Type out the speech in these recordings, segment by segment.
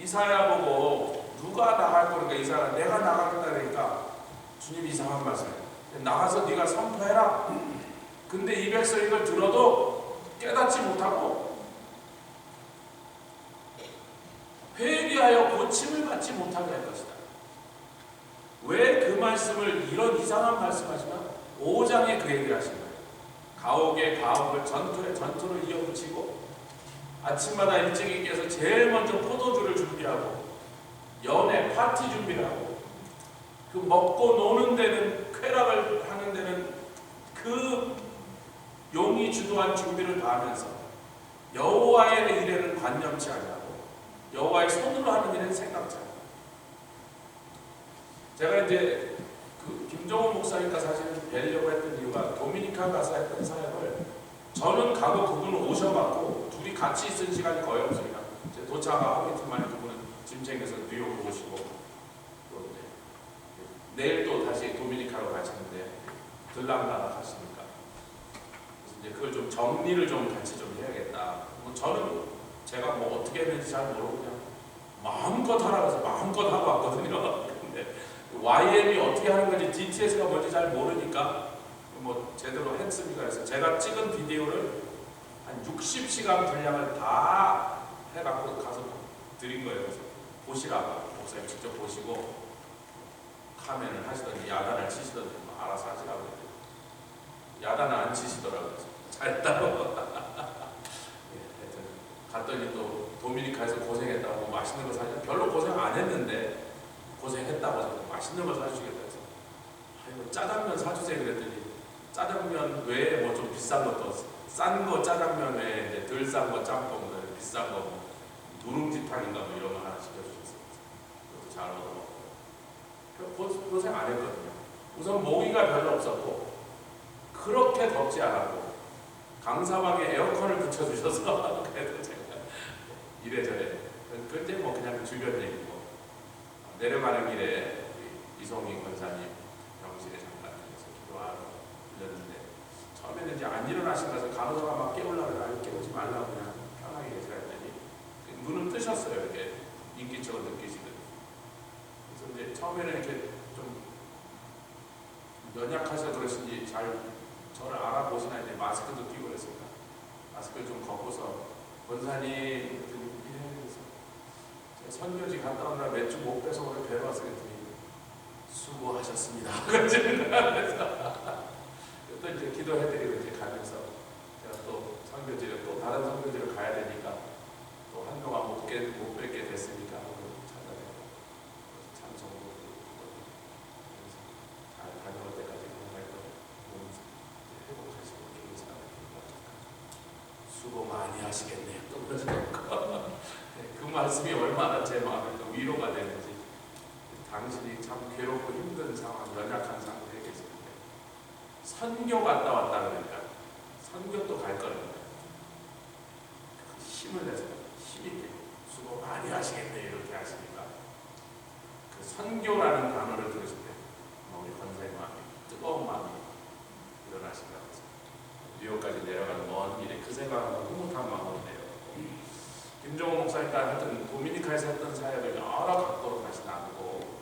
이사야 보고 누가 나갈 거니까 이사야 내가 나가겠다 그러니까 주님이 이상한 말씀이에요. 나가서 네가 선포해라. 근데 이 백성이 이걸 들어도 깨닫지 못하고 회개하여 고침을 받지 못하게 할 것이다. 왜 그 말씀을 이런 이상한 말씀하시면 5장에 그 얘기를 하신 거예요. 가옥에 가옥을 전투에 전투를 이어붙이고 아침마다 일찍이 깨서 제일 먼저 포도주를 준비하고 연애 파티 준비를 하고 그 먹고 노는 데는 쾌락을 하는 데는 그 용이 주도한 준비를 다 하면서 여호와의 일에는 관념치 않고 여호와의 손으로 하는 일은 생각지 않고 제가 이제 그 김종호 목사님과 사실은 뵈려고 했던 이유가 도미니카 가서 했던 사역을 저는 가고 그분은 오셔갖고 둘이 같이 있을 시간이 거의 없습니다. 이제 도착하고 이틀 만에 그분은 짐 챙겨서 뉴욕으로 오시고 또 내일 또 다시 도미니카로 가시는데 들락날락 하시니까 그래서 이제 그걸 좀 정리를 좀 같이 좀 해야겠다. 뭐 저는 제가 뭐 어떻게 했는지 잘 모르고 그냥 마음껏 하라고 해서 마음껏 하고 왔거든요. 근데 YM이 어떻게 하는 건지 DTS가 뭔지 잘 모르니까 뭐 제대로 했습니까? 그래서 제가 찍은 비디오를 한 60시간 분량을 다 해갖고 가서 드린 거예요. 그래서 보시라고 목사님 직접 보시고 카멘을 하시던지 야단을 치시던지 뭐 알아서 하시라고 했더니 야단을 안 치시더라고요. 잘했다고. 하여튼 갔더니 또 도미니카에서 고생했다고 맛있는 거 사주고 별로 고생 안 했는데 고생했다고 해서 맛있는 거 사주시겠다 해서 아이고 짜장면 사주세요 그랬더니 짜장면 외에 뭐 좀 비싼 것도 싼 거 짜장면 외에 이제 덜 싼 거 짬뽕 비싼 거 뭐 누룽지탕인가 뭐 이런 거 하나 시켜주셨어요. 그것도 잘 얻어먹고 고생 안 했거든요. 우선 모기가 별로 없었고 그렇게 덥지 않았고 강사방에 에어컨을 붙여주셔서 그래도 제가 이래저래 그때 뭐 그냥 주변 얘기고 내려가는 길에 이성희 권사님 병실에 잠깐 들려서 기도하러 들렸는데 처음에는 이제 안 일어나신 것을 간호사가 막 깨우려고 아유 깨우지 말라고 그냥 편하게 계시라 했더니 눈을 뜨셨어요. 이렇게 인기척을 느끼시더니 그래서 이제 처음에는 이렇게 좀 연약하셔서 그러신지 잘 저를 알아보시나 이제 마스크도 끼고 그랬습니다. 마스크를 좀 걷고서 권사님 선교지 갔다 오느라 맥주 못 빼서 오늘 뵈러 왔어요. 수고하셨습니다. 그래서 또 이제 기도해드리고 이제 가면서 제가 또 선교지를 또 다른 선교지를 가야 되니까 또 한동안 못 뵙게 됐으니까 찾아내고 참석으로 잘 다녀올 때까지 건강히 몸 회복하시고 계시다니까 수고 많이 하시겠네요. 또 그러시니까 그 말씀이 얼마나 제 마음에 또 위로가 되는지 당신이 참 괴롭고 힘든 상황, 연약한 상태에 계시는데 선교 갔다 왔다 그러니까 선교 또 갈 거니까 힘을 내서 힘있게 수고 많이 하시겠네 이렇게 하시니까 그 선교라는 단어를 들으실 때 우리 권사님 마음이 뜨거운 마음이 일어나신다고 해서 뉴욕까지 내려가는 먼 길에 그 생각하면 흐뭇한 마음이네요. 김종호 목사님과 하여튼 도미니카에서 했던 사역을 여러 각도로 다시 나누고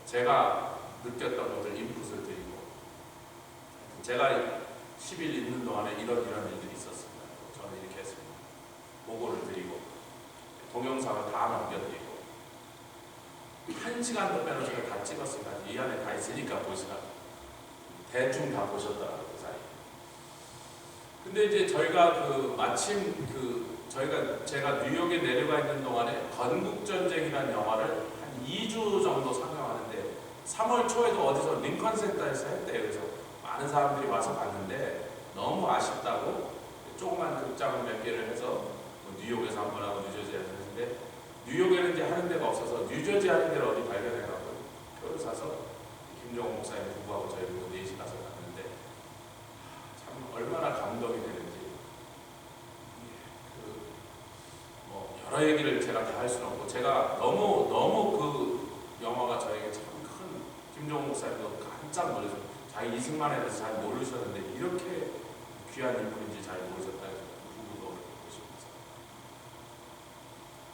제가 느꼈던 것들 인풋을 드리고 제가 10일 있는 동안에 이런 일들이 있었습니다. 저는 이렇게 했습니다. 보고를 드리고 동영상을 다 넘겨드리고 1시간도 빼놓고 제가 다 찍었습니다. 이 안에 다 있으니까 보시라고 대충 다 보셨더라고요. 그 사이. 근데 이제 저희가 마침 제가 뉴욕에 내려가 있는 동안에 건국전쟁이라는 영화를 한 2주 정도 상영하는데 3월 초에도 어디서 링컨 센터에서 했대요. 그래서 많은 사람들이 와서 봤는데 너무 아쉽다고 조그만 극장을 몇 개를 해서 뭐 뉴욕에서 한 번 하고 뉴저지에서 했는데 뉴욕에는 이제 하는 데가 없어서 뉴저지 하는 데를 어디 발견해가지고 표를 사서 김종호 목사님 부부하고 저희 부부 4시 가서 갔는데 참 얼마나 감동이 되는지 여러 얘기를 제가 다 할 수는 없고 제가 너무 그 영화가 저에게 참 큰 김종호 목사님도 깜짝 놀라서 자기 이승만에 대해서 잘 모르셨는데 이렇게 귀한 인물인지 잘 모르셨다 해서 부부도 보시면서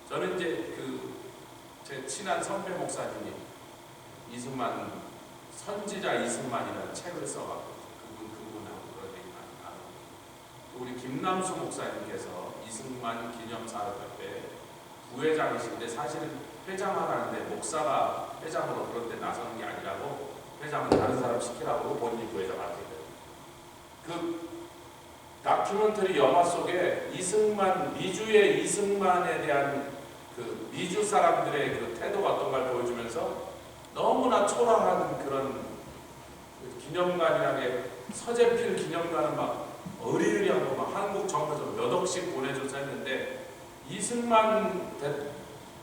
저는 이제 제 친한 선배 목사님이 이승만 선지자 이승만이라는 책을 써갖고 그분하고 그런 얘기 많이 나누고, 우리 김남수 목사님께서 이승만 기념사업회 때 부회장이신데 사실은 회장하라는데 목사가 회장으로 그런 데 나서는 게 아니라고 회장은 다른 사람 시키라고 본인이 부회장 하게 돼요. 그 다큐멘터리 영화 속에 이승만, 미주의 이승만에 대한 그 미주 사람들의 그 태도가 어떤가를 보여주면서 너무나 초라한 그런 기념관이라는 게, 서재필 기념관은 막 어리으리한 거 막 한국 정부에서 몇 억씩 보내줘서 했는데, 이승만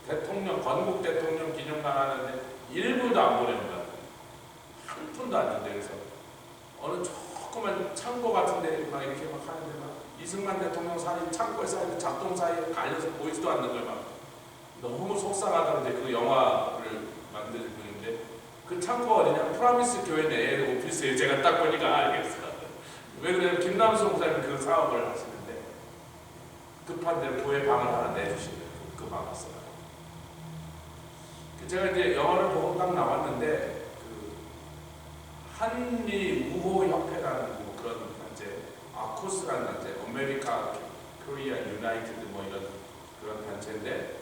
대통령, 건국 대통령 기념관 하는데 1불도 안 보내는 거야. 한 푼도 안 준대. 그래서 어느 조그만 창고 같은데 막 이렇게 막 하는데 막 이승만 대통령 사진 창고에 쌓인 작동 사이에 갈려서 보이지도 않는 거야. 막 너무 속상하다는데, 그 영화를 만드는 분인데, 그 창고가 어디냐? 프라미스 교회 내 오피스에 제가 딱 보니까 알겠어. 왜 그래요? 김남수 목사님이 그 사업을 하시는데 급한 대로 교회 방을 하나 내주시는 그 방을 써요. 제가 이제 영화를 보고 딱 나왔는데, 그 한미 우호 협회라는 뭐 그런 단체, 아코스라는 단체, 아메리카 코리아 유나이티드 뭐 이런 그런 단체인데,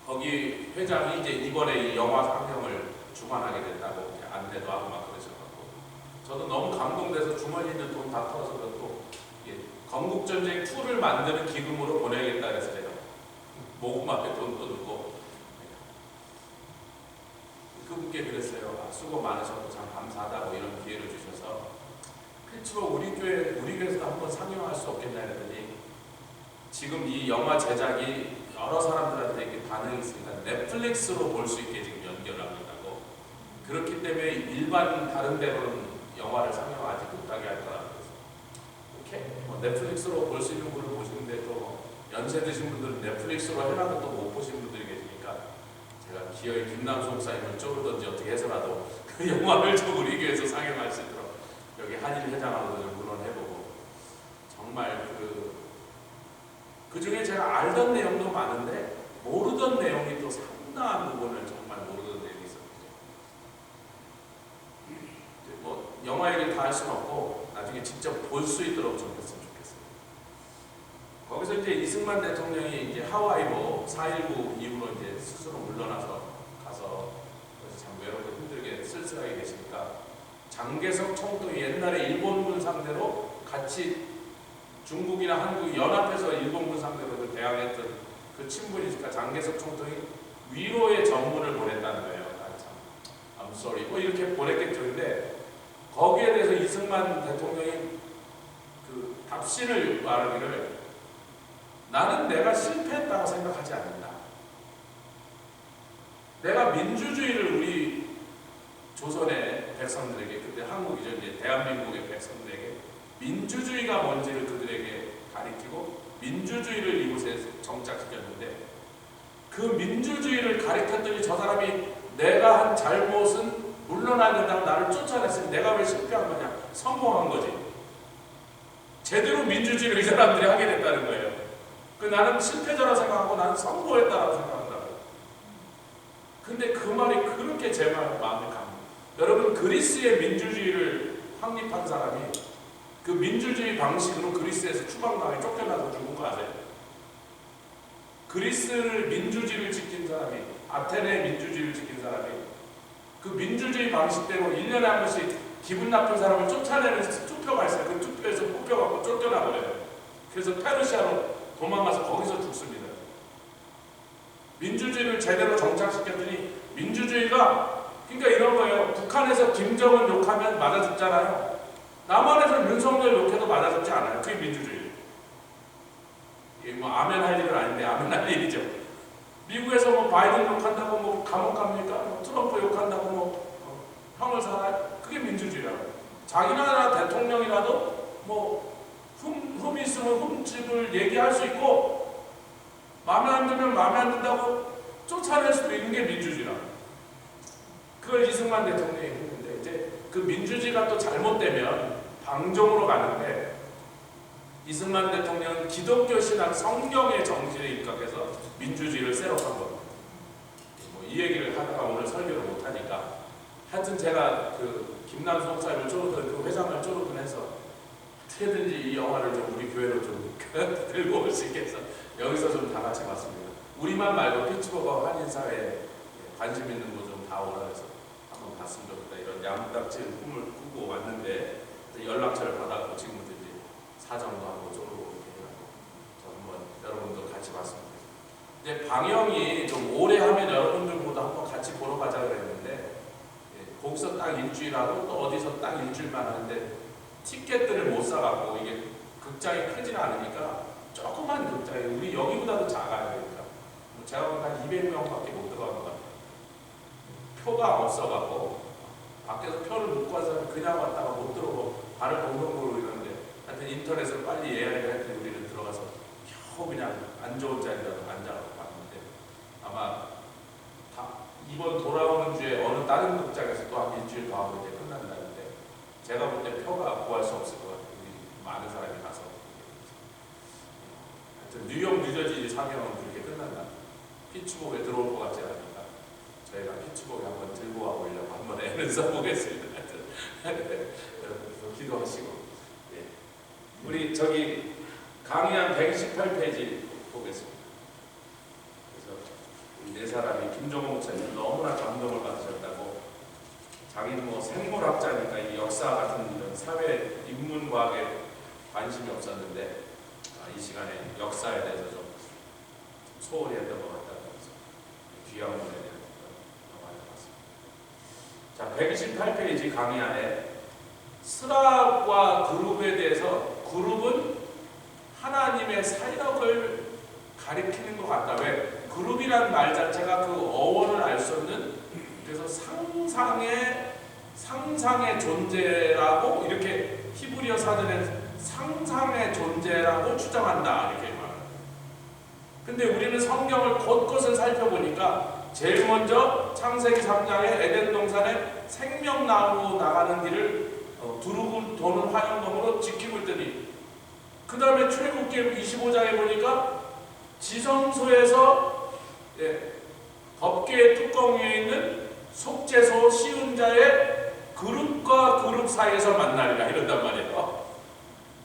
거기 회장이 이제 이번에 이 영화 상영을 주관하게 된다고 이렇게 안내도 하고 막 그러셔가지고, 저도 너무 감동돼서 주머니 있는 돈 다 털어서 또 건국전쟁 2를 만드는 기금으로 보내겠다 해서 제가 모금함에 돈도 넣고 그분께 그랬어요. 아, 수고 많으셔서 참 감사하다고 이런 기회를 주셔서, 그렇지만 우리 교회에서도 한번 상영할 수 없겠냐 했더니, 지금 이 영화 제작이 여러 사람들한테 이렇게 반응이 있으니까 넷플릭스로 볼 수 있게 지금 연결하고 있다고. 그렇기 때문에 일반 다른 데로는 영화를 상영하지 못하게 할 거라. 그래서 오케이, 뭐 넷플릭스로 볼 수 있는 분을 보시는데, 또 연세 드신 분들은 넷플릭스로 해놔도 또 못 보시는 분들이 계시니까, 제가 기어이 김남수 목사님을 쪼르든지 어떻게 해서라도 그 영화를 좀 우리 교회에서 상영할 수 있도록 여기 한일 회장하고도 좀 의논해보고, 정말 그 중에 제가 알던 내용도 많은데 모르던 내용이 또 상당한 부분을 정말 모르던 내용이 있었거든요. 뭐 영화 얘기를 다 할 수는 없고 나중에 직접 볼 수 있도록 좀 했으면 좋겠어요. 거기서 이제 이승만 대통령이 이제 하와이로 4.19 이후로 이제 스스로 물러나서 가서, 그래서 참 외롭고 힘들게 쓸쓸하게 계시니까 장개석 총독이 옛날에 일본군 상대로 같이 중국이나 한국이 연합해서 일본군 상대로 대항했던 그 친분이니까 장개석 총독이 위로의 전문을 보냈다는 거예요. 아, 참, I'm sorry. 뭐 이렇게 보냈겠죠. 근데 거기에 대해서 이승만 대통령이 그 답신을 말하기를, 나는 내가 실패했다고 생각하지 않는다. 내가 민주주의를 우리 조선의 백성들에게, 그때 한국이죠, 이제 대한민국의 백성들에게 민주주의가 뭔지를 그들에게 가리키고 민주주의를 이곳에 정착시켰는데, 그 민주주의를 가리켰더니 저 사람이 내가 한 잘못은 물러나야 된다고 나를 쫓아냈으니 내가 왜 실패한 거냐? 성공한 거지. 제대로 민주주의를 이 사람들이 하게 됐다는 거예요. 그 나는 실패자라고 생각하고 나는 성공했다고 생각한다고. 근데 그 말이 그렇게 제 마음에 갑니다. 여러분, 그리스의 민주주의를 확립한 사람이 그 민주주의 방식으로 그리스에서 추방당해 쫓겨나서 죽은 거 아세요? 그리스를 민주주의를 지킨 사람이, 아테네의 민주주의를 지킨 사람이 그 민주주의 방식대로 1년에 한 번씩 기분 나쁜 사람을 쫓아내는 투표가 있어요. 그 투표에서 뽑혀갖고 쫓겨나버려요. 그래서 페르시아로 도망가서 거기서 죽습니다. 민주주의를 제대로 정착시켰더니, 민주주의가 그러니까 이런 거예요. 북한에서 김정은 욕하면 맞아 죽잖아요. 남한에서 윤석열 욕해도 맞아 죽지 않아요. 그게 민주주의. 이게 뭐 아멘 할 일은 아닌데 아멘 할 일이죠. 미국에서 뭐 바이든 욕한다고 뭐 감옥 갑니까? 뭐 트럼프 욕한다고 뭐 형을 살아요? 그게 민주주의라고. 자기 나라 대통령이라도 뭐 흠이 있으면 흠집을 얘기할 수 있고, 마음에 안 들면 마음에 안 든다고 쫓아낼 수도 있는 게 민주주의라고. 그걸 이승만 대통령이 했는데, 이제 그 민주주의가 또 잘못되면 방종으로 가는데, 이승만 대통령은 기독교 신앙 성경의 정신에 입각해서 민주주의를 셋업한 겁니다. 하여튼 제가 그 김남수 목사님을 졸업한 그 회장을 졸업을 해서 어떻게든지 이 영화를 좀 우리 교회로 좀 들고 올 수 있게 해서 여기서 좀 다 같이 봤습니다. 우리만 말고 피츠버거 한인사회에 관심 있는 분 좀 다 오라 해서 한번 봤으면 좋겠다. 이런 양딱지는 꿈을 꾸고 왔는데 연락처를 받았고 지금부터 이제 사정도 하고 쪼르고 이렇게 해가지고 한번 여러분도 같이 봤습니다. 이제 방영이 좀 오래 하면 여러분들보다 한번 같이 보러 가자 그랬는데 거기서 딱 일주일하고 또 어디서 딱 일주일만 하는데 티켓들을 못 사갖고 이게 극장이 크지는 않으니까 조그만 극장이 우리 여기보다도 작아요. 그러니까 제가 보니까 한 200명밖에 못 들어간 것 같아요. 표가 없어갖고 밖에서 표를 못 구한 사람이 그냥 왔다가 못 들어오고 발을 동동 구르고 이러는데 하여튼 인터넷으로 빨리 예약을 했더니 우리는 들어가서 겨우 그냥 안 좋은 자리라도 앉아갖고 봤는데 아마 이번 돌아오는 주에 어느 다른 극장에서 또 한 일주일 더 하고 이제 끝난다는데 제가 볼 때 표가 구할 수 없을 것 같아요. 우리 많은 사람이 가서. 하여튼 뉴욕, 뉴저지 상영은 그렇게 끝난다. 피츠버그에 들어올 것 같지 않으니까 저희가 피츠버그에 한번 들고 와보려고 한번 애를 써보겠습니다. 여러분 기도하시고 우리 저기 강의한 118페이지 보겠습니다. 네 사람이 김종호 목사님 너무나 감동을 받으셨다고 자기는 뭐 생물학자니까 이 역사 같은 이런 사회 인문과학에 관심이 없었는데 이 시간에 역사에 대해서 좀 소홀히 했던 것 같다고 해서 귀한 분에 대해서 많이 봤습니다. 자, 128페이지 강의하에 스랍과 그룹에 대해서 그룹은 하나님의 사역을 가리키는 것 같다. 왜? 그룹이란 말 자체가 그 어원을 알 수 없는 그래서 상상의 존재라고 이렇게 히브리어 사전에 상상의 존재라고 추정한다 이렇게 말합니다. 근데 우리는 성경을 곳곳을 살펴보니까 제일 먼저 창세기 3장에 에덴 동산에 생명나무 나가는 길을 두루고 도는 화영검으로 지키고 있더니 그 다음에 출애굽기 25장에 보니까 지성소에서 덮개의 뚜껑 위에 있는 속죄소 시운자의 그룹과 그룹 사이에서 만나리라 이런단 말이에요.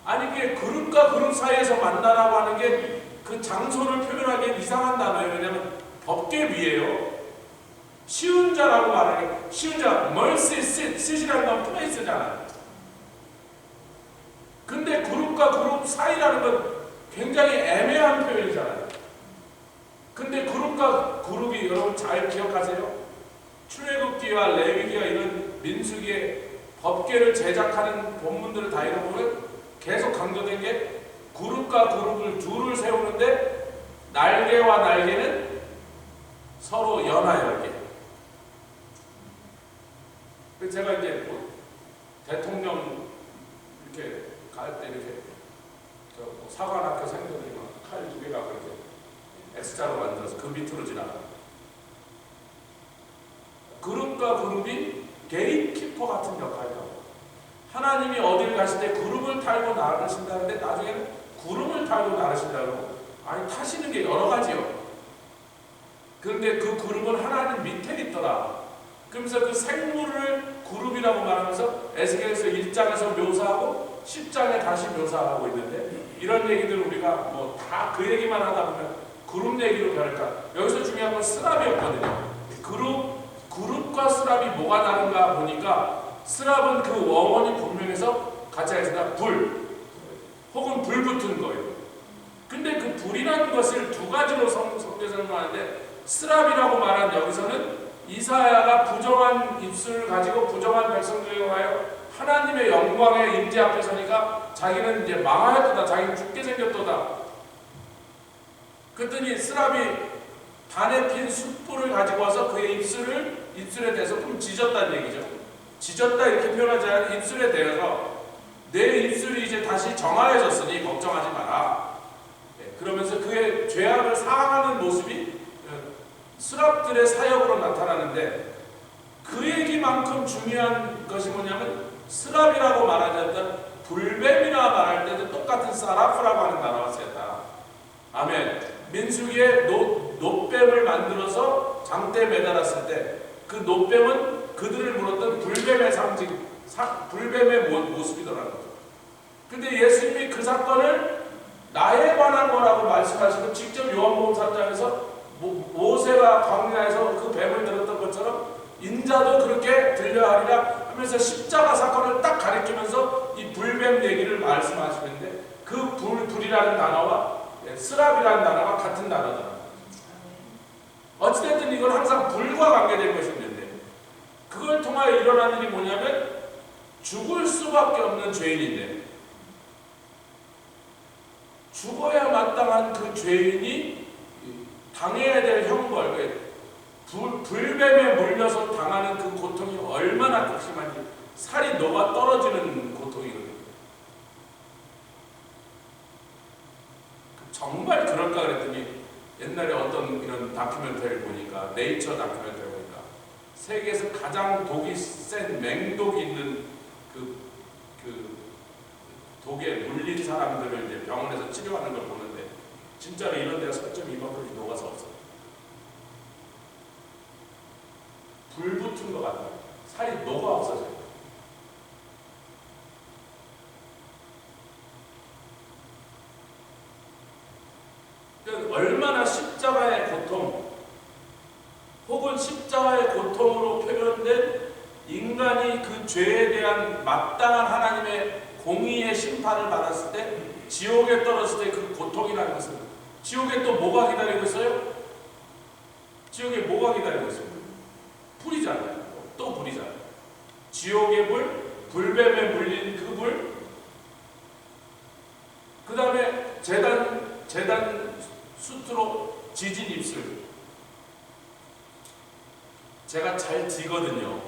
아니 이게 그룹과 그룹 사이에서 만나라고 하는 게 그 장소를 표현하기엔 이상한 단어예요. 왜냐하면 덮개 위에요. 시운자라고 말하는 게 시운자 mercy sit이라는 건 플레이스잖아요. 근데 그룹과 그룹 사이라는 건 굉장히 애매한 표현이잖아요. 근데 그룹과 그룹이 여러분 잘 기억하세요? 출애굽기와 레위기와 이런 민수기의 법궤를 제작하는 본문들을 다 읽어보면 계속 강조된 게 그룹과 그룹을 둘을 세우는데 날개와 날개는 서로 연하여 있게. 제가 이제 뭐 대통령 이렇게 갈 때 이렇게 사관학교 생들이 칼 2개가 그렇게 X자로 만들어서 그 밑으로 지나가요. 그룹과 그룹이 게이트키퍼 같은 역할을 하고 하나님이 어딜 가실 때 그룹을 타고 나가신다는데 나중에는 구름을 타고 나가신다고 아니 타시는 게 여러 가지요. 그런데 그 그룹은 하나님 밑에 있더라. 그러면서 그 생물을 그룹이라고 말하면서 에스겔서 1장에서 묘사하고 10장에 다시 묘사하고 있는데 이런 얘기들 우리가 뭐 다 그 얘기만 하다 보면 그룹 얘기로 변할까? 여기서 중요한 건 스랍이었거든요. 그룹과 스랍이 뭐가 다른가 보니까 스랍은 그 원원이 분명해서 같이 하겠습니다. 불 혹은 불 붙은 거예요. 근데 그 불이라는 것을 두 가지로 성경에서는 말하는데 스랍이라고 말한 여기서는 이사야가 부정한 입술을 가지고 부정한 백성들에 하여 하나님의 영광의 임재 앞에 서니까 자기는 이제 망하였도다. 자기는 죽게 생겼도다. 그랬더니 스랍이 단에 핀 숯불을 가지고 와서 그의 입술에 대해서 좀 지졌다는 얘기죠. 지졌다 이렇게 표현하지 않은 입술에 대해서 내 입술이 이제 다시 정화해졌으니 걱정하지 마라. 그러면서 그의 죄악을 사하는 모습이 스랍들의 사역으로 나타나는데 그 얘기만큼 중요한 것이 뭐냐면 스랍이라고 말하지 않던 불뱀이라 말할 때도 똑같은 사라프라고 하는 단어가 쓰였다. 아멘. 민수기에 놋뱀을 만들어서 장대에 매달았을 때 그 놋뱀은 그들을 물었던 불뱀의 상징, 불뱀의 모습이더라는 거죠. 근데 예수님이 그 사건을 나에 관한 거라고 말씀하시고 직접 요한복음 3장에서 모세가 광야에서 그 뱀을 들었던 것처럼 인자도 그렇게 들려하리라 하면서 십자가 사건을 딱 가리키면서 이 불뱀 얘기를 말씀하시는데 그 불이라는 단어와 스랍이라는 단어가 같은 단어다. 어찌됐든 이건 항상 불과 관계된 것이 있는데 그걸 통하여 일어나는 일이 뭐냐면 죽을 수밖에 없는 죄인인데 죽어야 마땅한 그 죄인이 당해야 될 형벌, 불뱀에 물려서 당하는 그 고통이 얼마나 극심한지 살이 녹아 떨어지는 고통이거든요. 정말 그럴까 그랬더니 옛날에 어떤 이런 다큐멘터리를 보니까 네이처 다큐멘터리 보니까 세계에서 가장 독이 센 맹독이 있는 그 독에 물린 사람들을 이제 병원에서 치료하는 걸 보는데 진짜로 이런 데가 4.2만큼이 녹아서 없어요. 불 붙은 것 같아요. 살이 녹아 없어져요. 그러니까 얼마나 십자가의 고통 혹은 십자가의 고통으로 표현된 인간이 그 죄에 대한 마땅한 하나님의 공의의 심판을 받았을 때 지옥에 떨어졌을 때 그 고통이라는 것은 지옥에 또 뭐가 기다리고 있어요? 지옥에 뭐가 기다리고 있어요? 불이잖아요. 또 불이잖아요. 지옥의 불, 불뱀에 물린 그 불, 그 다음에 재단 수트로 지진 입술. 제가 잘 지거든요.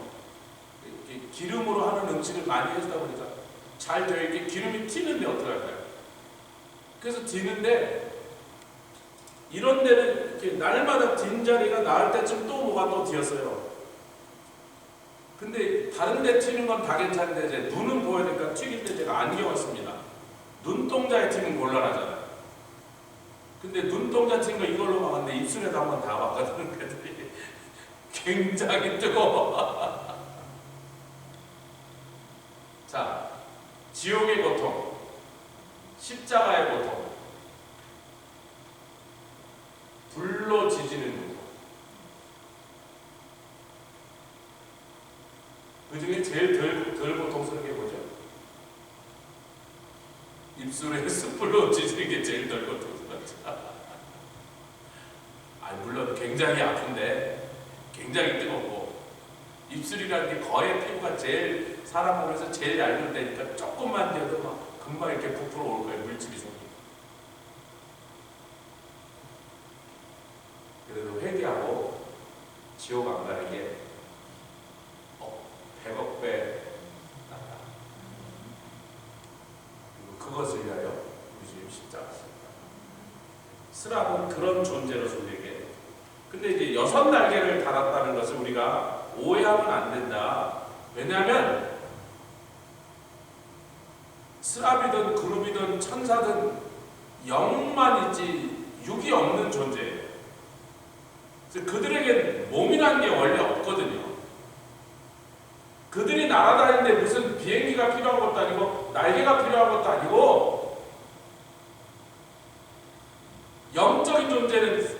기름으로 하는 음식을 많이 해주다 보니까 잘 되어 있게 기름이 튀는데 어떡할까요? 그래서 뒤는데 이런 데는 이렇게 날마다 딘 자리가 나을 때쯤 또 뭐가 또 뒤었어요. 근데 다른 데 튀는 건 다 괜찮은데 이제 눈은 보여야 되니까 튀길 때 제가 안경을 씁니다. 눈동자에 튀는 곤란하잖아요. 근데 눈동자 튀는 거 이걸로 막았는데 입술에도 한번 다 막거든요. 그랬더니 굉장히 뜨거워. 자, 지옥의 고통, 십자가의 고통, 불로 지지는 고통. 그 중에 제일 덜 고통스러운 게 뭐죠? 입술에 숯불로 지지는 게 제일 덜 고통스럽죠. 물론 굉장히 아픈데 굉장히 뜨겁고 입술이라는 게 거의 피부가 제일 사람 몸에서 제일 얇은 데니까 조금만 되어도 막 금방 이렇게 부풀어 올 거예요. 물집이 생기고. 그래도 회개하고 지옥 안 가는 게 100억 배 낫다. 그리고 그것을 위하여 우리 주님 십자가였습니다. 스랍은 그런 존재로서 우리에게. 근데 이제 6날개를 달았다는 것을 우리가 오해하면 안 된다. 왜냐하면 스랍이든 그룹이든 천사든 영만 있지 육이 없는 존재예요. 그래서 그들에게 몸이라는 게 원래 없거든요. 그들이 날아다니는데 무슨 비행기가 필요한 것도 아니고 날개가 필요한 것도 아니고 영적인 존재는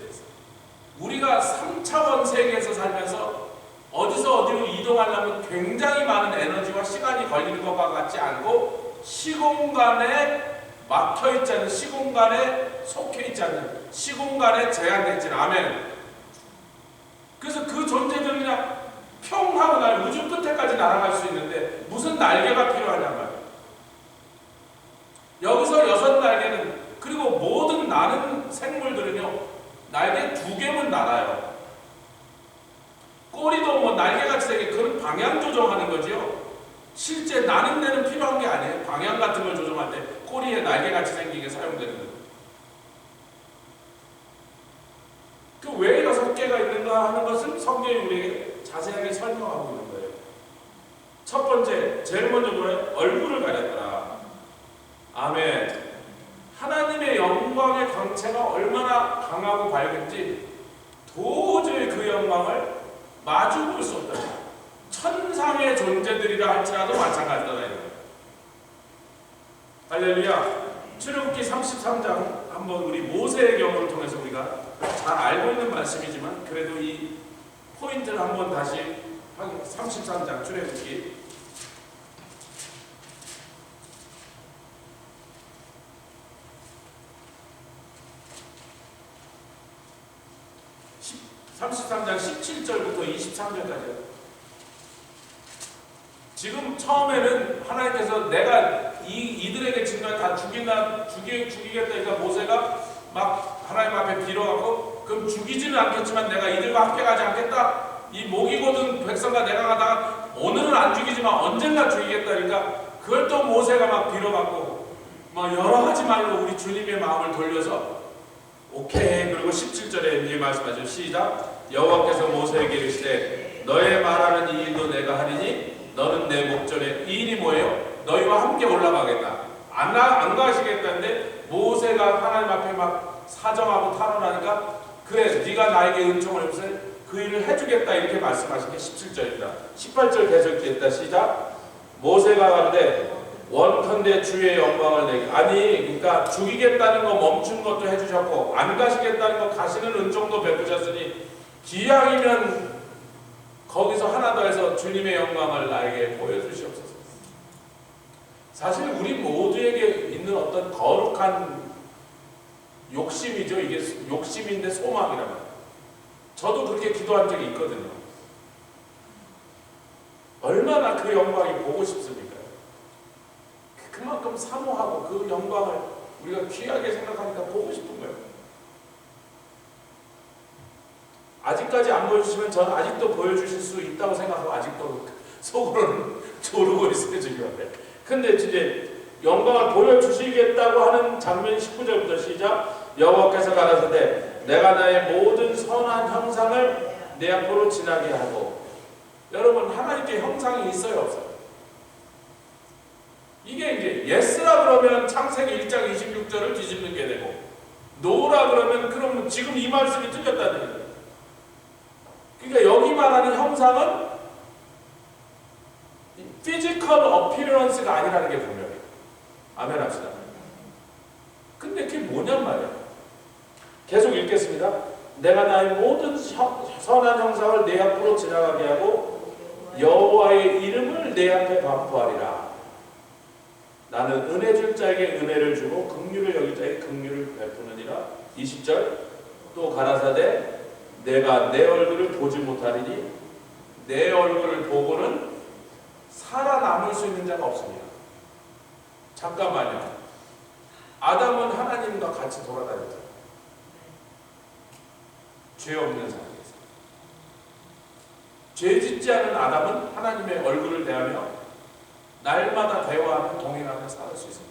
우리가 3차원 세계에서 살면서 어디서 어디로 이동하려면 굉장히 많은 에너지와 시간이 걸리는 것과 같지 않고 시공간에 막혀있지 않은, 시공간에 속해있지 않는, 시공간에 제한되어 있지 않은. 아멘. 그래서 그 존재들은 그냥 평 하고 날 우주 끝에까지 날아갈 수 있는데 무슨 날개가 필요하냔 말이에요. 여기서 6날개는, 그리고 모든 나는 생물들은요 날개 2개면 날아요. 꼬리도 뭐 날개같이 되게 그런 방향 조정하는 거지요. 실제 나는 데는 필요한 게 아니에요. 방향 같은 걸 조정할 때 꼬리에 날개같이 생기게 사용되는 거예요. 그 왜 6개가 있는가 하는 것을 성경이 우리에게 자세하게 설명하고 있는 거예요. 첫 번째, 제일 먼저 뭐예요? 얼굴을 가렸더라. 아멘. 하나님의 영광의 광채가 얼마나 강하고 밝은지 도저히 그 영광을 마주 볼 수 없다. 천상의 존재들이라 할지라도 마찬가지다 이거예요. 할렐루야. 출애굽기 33장 한번 우리 모세의 경우를 통해서 우리가 잘 알고 있는 말씀이지만 그래도 이 포인트를 한번 다시 33장 출애굽기 33장 17절부터 23절까지요. 지금 처음에는 하나님께서 내가 이들에게 지금 다 죽이겠다. 그러니까 모세가 막 하나님 앞에 빌어갖고 그럼 죽이지는 않겠지만 내가 이들과 함께 가지 않겠다. 이 목이 곧은 백성과 내가 가다가 오늘은 안 죽이지만 언젠가 죽이겠다. 그러니까 그걸 또 모세가 막 빌어갖고 뭐 여러 가지 말로 우리 주님의 마음을 돌려서 오케이. 그리고 17절에 이 말씀하죠. 시작. 여호와께서 모세에게 이르시되 너의 말하는 이 일도 내가 하리니 너는 내 목전에 이 일이 뭐예요? 너희와 함께 올라가겠다. 안 가시겠다는데 모세가 하나님 앞에 막 사정하고 탄원하니까 그래 네가 나에게 은총을 베풀어 그 일을 해주겠다 이렇게 말씀하신 게 17절입니다. 18절 계속했다. 시작. 모세가 가로되 원컨대 주의 영광을 내게. 아니 그러니까 죽이겠다는 거 멈춘 것도 해주셨고 안 가시겠다는 거 가시는 은총도 베푸셨으니 기왕이면 거기서 하나 더 해서 주님의 영광을 나에게 보여주시옵소서. 사실 우리 모두에게 있는 어떤 거룩한 욕심이죠. 이게 욕심인데 소망이란 말이에요. 저도 그렇게 기도한 적이 있거든요. 얼마나 그 영광이 보고 싶습니까? 그만큼 사모하고 그 영광을 우리가 귀하게 생각하니까 보고 싶은 거예요. 아직까지 안 보여주시면 저는 아직도 보여주실 수 있다고 생각하고 아직도 속으로는 조르고 있어요 지금. 근데 이제 영광을 보여주시겠다고 하는 장면 19절부터 시작. 여호와께서 가라사대 내가 나의 모든 선한 형상을 내 앞으로 지나게 하고. 여러분 하나님께 형상이 있어요 없어요? 이게 이제 예스라 그러면 창세기 1장 26절을 뒤집는 게 되고 노라 그러면 그럼 지금 이 말씀이 틀렸다는 얘기예요. 그러니까 여기 말하는 형상은 피지컬 어피어런스가 아니라는 게 분명해요. 아멘 합시다. 근데 그게 뭐냔 말이에요. 계속 읽겠습니다. 내가 나의 모든 선한 형상을 내 앞으로 지나가게 하고 여호와의 이름을 내 앞에 반포하리라. 나는 은혜 줄 자에게 은혜를 주고 긍휼을 여길 자에게 긍휼을 베푸느니라. 20절 또 가라사대 내가 내 얼굴을 보지 못하리니 내 얼굴을 보고는 살아남을 수 있는 자가 없습니다. 잠깐만요. 아담은 하나님과 같이 돌아다녔죠. 죄 없는 상태에서. 죄 짓지 않은 아담은 하나님의 얼굴을 대하며 날마다 대화하며 동행하며 살 수 있습니다.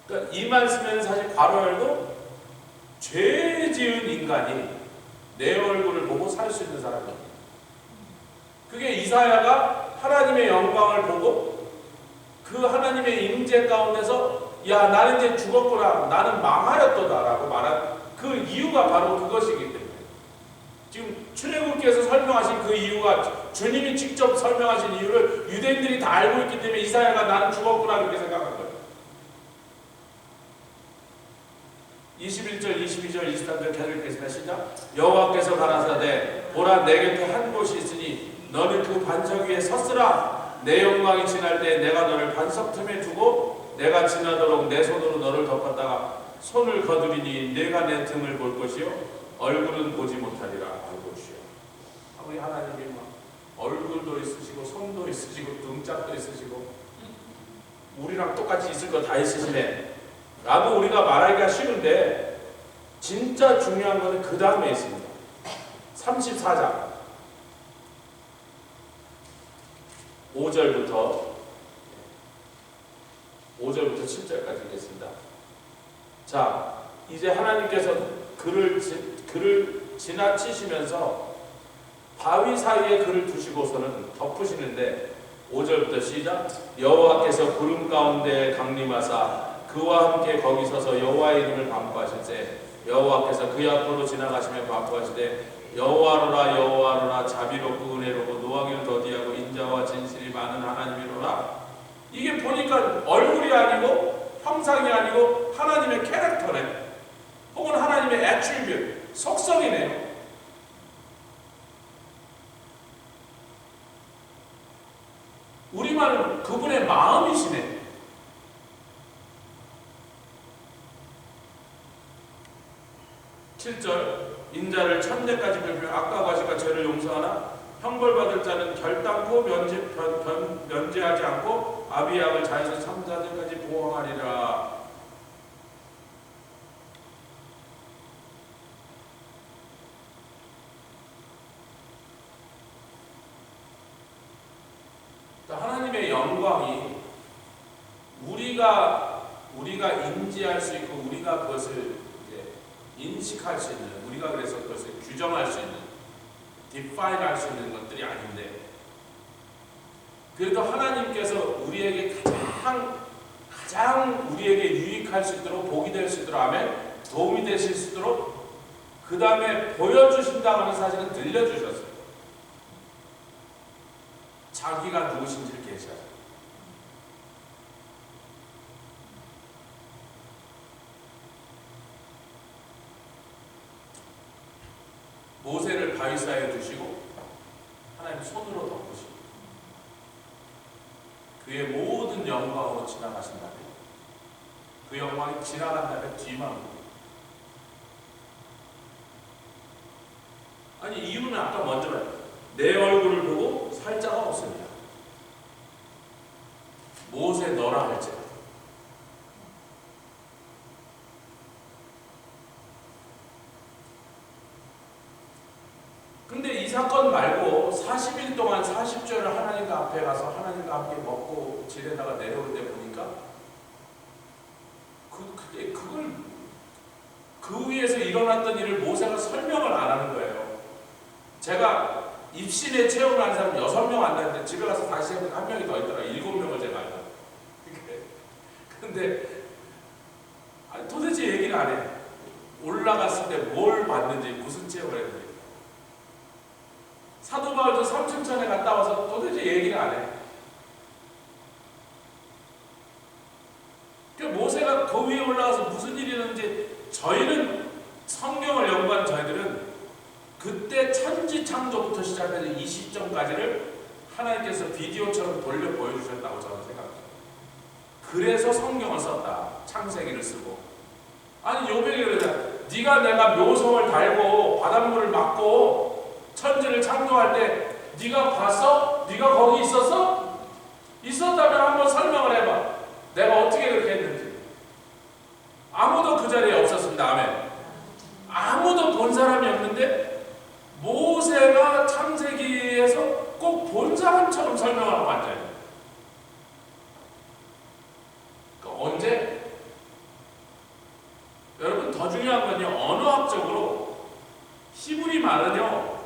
그러니까 이 말씀에는 사실 괄호 열고 죄 지은 인간이 내 얼굴을 보고 살 수 있는 사람입니다. 그게 이사야가 하나님의 영광을 보고 그 하나님의 임재 가운데서 야 나는 이제 죽었구나 나는 망하였도다 라고 말한 그 이유가 바로 그것이기 때문에 지금 출애굽기에서 설명하신 그 이유가 주님이 직접 설명하신 이유를 유대인들이 다 알고 있기 때문에 이사야가 나는 죽었구나 그렇게 생각한 거예요. 21절, 22절, 23절 계속 읽겠습니다. 시작. 여호와께서 가라사대 보라 내 곁에 한 곳이 있으니 너는 그 반석 위에 섰으라. 내 영광이 지날 때 내가 너를 반석 틈에 두고 내가 지나도록 내 손으로 너를 덮었다가 손을 거두리니 내가 내 등을 볼 것이요 얼굴은 보지 못하리라. 아이고 주여. 우리 하나님이 막 얼굴도 있으시고 손도 있으시고 등짝도 있으시고 우리랑 똑같이 있을 거 다 있으시네 라고 우리가 말하기가 쉬운데 진짜 중요한 것은 그 다음에 있습니다. 34장 5절부터 7절까지 읽겠습니다. 자, 이제 하나님께서 그를 지나치시면서 바위 사이에 그를 두시고서는 덮으시는데 5절부터 시작. 여호와께서 구름 가운데 강림하사 그 그와 함께 거기 서서 여호와의 이름을 반포하실 때 여호와께서 그 앞으로 지나가시며 반포하시되 여호와로라 여호와로라 자비롭고 은혜롭고 노하기를 더디하고 인자와 진실이 많은 하나님이로라. 이게 보니까 얼굴이 아니고 형상이 아니고 하나님의 캐릭터네, 혹은 하나님의 애트리뷰, 속성이네요. 우리말은 그분의 마음이시네. 인자를 천대까지 베풀 악과 과실과 죄를 용서하나 형벌받을 자는 결단코 면제하지 않고 아비약을 자에서 삼자들까지 보호하리라. 하나님의 영광이 우리가 인지할 수 있고 우리가 그것을 인식할 수 있는, 우리가 그래서 그것을 규정할 수 있는, 디파인 할 수 있는 것들이 아닌데, 그래도 하나님께서 우리에게 가장 우리에게 유익할 수 있도록, 복이 될 수 있도록, 아멘, 도움이 되실 수 있도록 그 다음에 보여주신다고 하는 사실은 들려주셨어요. 자기가 누구신지를 계시하셨어요. 모세를 바위사이에 두시고 하나님 손으로 덮으시고 그의 모든 영광으로 지나가신 다음에 그 영광이 지나간 다음에 뒤만 보고, 아니 이유는 아까 먼저 말했죠. 내 얼굴을 보고 살 자가 없습니다. 모세 너라 할지라도. 근데 이 사건 말고 40일 동안 40절을 하나님과 앞에 가서 하나님과 함께 먹고 지내다가 내려올 때 보니까 그 위에서 일어났던 일을 모세가 설명을 안 하는 거예요. 제가 입신에 체험을 한 사람 6명 안 되는데 집에 가서 다시 해보니까 한 명이 더 있더라. 7명을 제가 알고. 근데 도대체 얘기를 안 해. 올라갔을 때 뭘 봤는지, 무슨 체험을 했는지. 사도 바울도 삼층천에 갔다 와서 도대체 얘기를 안 해. 그러니까 모세가 그 위에 올라가서 무슨 일이 있는지, 저희는 성경을 연구한 저희들은 그때 천지 창조부터 시작해서 이 시점까지를 하나님께서 비디오처럼 돌려 보여주셨다고 저는 생각해요. 그래서 성경을 썼다. 창세기를 쓰고. 아니 요백이 그러잖아. 네가 내가 묘성을 달고 바닷물을 막고 천지를 창조할 때 네가 봤어? 네가 거기 있었어? 있었다면 한번 설명을 해봐. 내가 어떻게 그렇게 했는지. 아무도 그 자리에 없었습니다. 아멘. 아무도 본 사람이 없는데 모세가 창세기에서 꼭 본 사람처럼 설명을 하고 앉아요. 그러니까 언제? 여러분 더 중요한 건요, 언어학적으로 히브리 말은요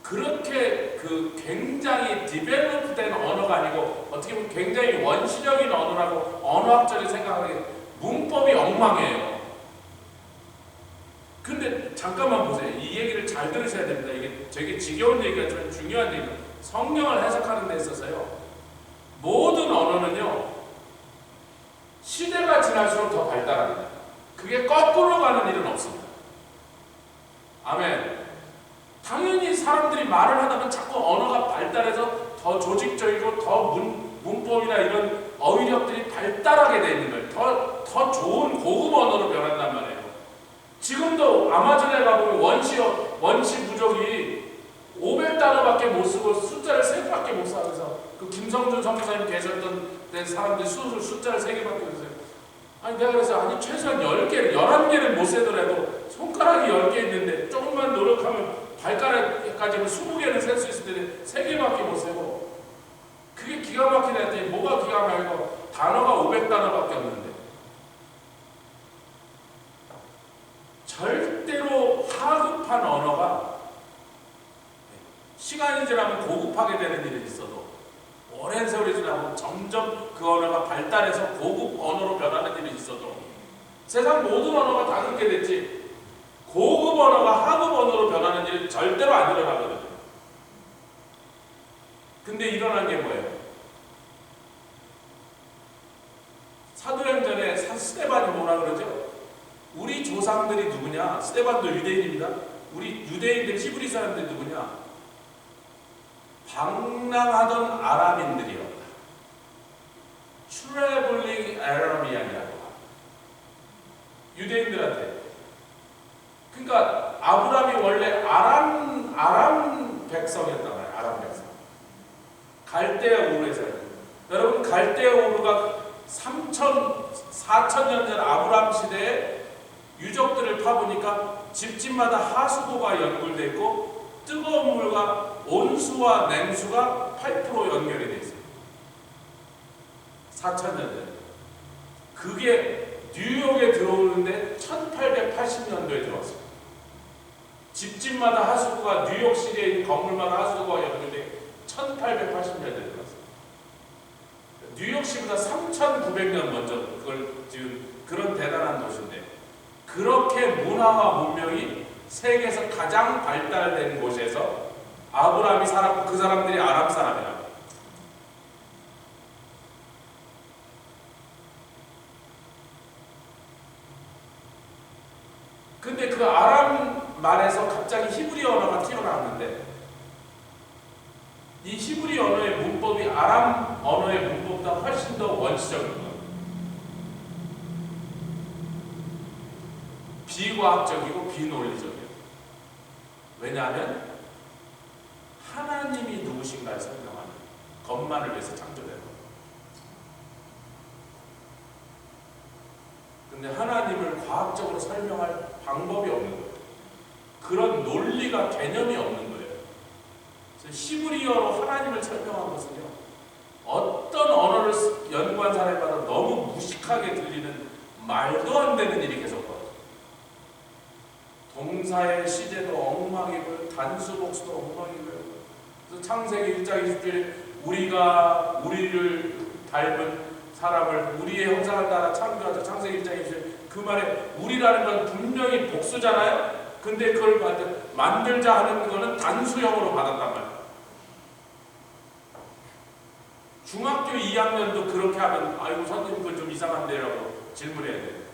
그렇게 굉장히 디벨롭된 언어가 아니고 어떻게 보면 굉장히 원시적인 언어라고 언어학적으로 생각하기에 문법이 엉망이에요. 근데 잠깐만 보세요. 이 얘기를 잘 들으셔야 됩니다. 이게 되게 지겨운 얘기가 좀 중요한 얘기예요. 성경을 해석하는 데 있어서요, 모든 언어는요 시대가 지날수록 더 발달합니다. 그게 거꾸로 가는 일은 없습니다. 아멘. 당연히 사람들이 말을 하다 보면 자꾸 언어가 발달해서 더 조직적이고 더 문법이나 이런 어휘력들이 발달하게 되어 있는 거예요. 더 좋은 고급 언어로 변한단 말이에요. 지금도 아마존에 가보면 원시 부족이 500단어밖에 못 쓰고 숫자를 3개밖에 못 써서 그 김성준 선교사님 계셨던 때 사람들이 숫자를 3개밖에 못 써요. 아니 내가 그래서 아니 최소한 10개, 11개를 못 세더라도 손가락이 10개 있는데 조금만 노력하면 발가락까지는 20개는 셀 수 있을 텐데 3개밖에 못 세고, 그게 기가 막히다 했더니 뭐가 기가 막히고 단어가 500단어밖에 없는데, 절대로 하급한 언어가 시간이 지나면 고급하게 되는 일이 있어도 오랜 세월이 지나면 점점 점점 그 언어가 발달해서 고급 언어로 변하는 일이 있어도 세상 모든 언어가 다 그렇게 됐지 고급 언어가 하급 언어로 변하는 일은 절대로 안 일어나거든요. 근데 일어난 게 뭐예요? 사도행전에 스데반이 뭐라 그러죠? 우리 조상들이 누구냐? 스데반도 유대인입니다. 우리 유대인들 히브리 사람들이 누구냐? 방랑하던 아람인들이었다. 트래블링 아라미안이라고 유대인들한테. 그러니까 아브라함이 원래 아람 백성이었단 말이에요. 아람 백성. 갈대아 우르에서. 여러분 갈대아 우르가 4,000년 전 아브라함 시대에 유적들을 파보니까 집집마다 하수도가 연결되어 있고 뜨거운 물과 온수와 냉수가 8% 연결이 되어 있어요. 4,000년 전. 그게 뉴욕에 들어오는데 1880년도에 들어왔어요. 집집마다 하수구가 뉴욕시리에 있는 건물마다 하수구가 연결돼 1880년도에 들어왔어요. 뉴욕시보다 3,900년 먼저 그걸 지은 그런 대단한 도시인데 그렇게 문화와 문명이 세계에서 가장 발달된 곳에서 아브라함이 살았고 그 사람들이 아람 사람이라고. 근데 그 아람 말에서 갑자기 히브리 언어가 튀어나왔는데 이 히브리 언어의 문법이 아람 언어의 문법보다 훨씬 더 원시적인 거예요. 비과학적이고 비논리적이에요. 왜냐하면 하나님이 누구신가를 설명하는 것만을 위해서 창조된 거예요. 근데 하나님을 과학적으로 설명할 방법이 없는 거예요. 그런 논리가 개념이 없는 거예요. 그래서 히브리어로 하나님을 설명한 것은요. 어떤 언어를 연구한 사람마다 너무 무식하게 들리는 말도 안 되는 일이 계속 벌어져요. 동사의 시제도 엉망이고요. 단수 복수도 엉망이고요. 그래서 창세기 1장 20절에 우리가 우리를 닮은 사람을 우리의 형상을 따라 창조하자. 창세기 1장 20절 그 말에 우리라는 건 분명히 복수잖아요. 근데 그걸 만들자 하는 거는 단수형으로 받았단 말이에요. 중학교 2학년도 그렇게 하면 아이고 선생님 그건 좀 이상한데라고 질문해야 돼요.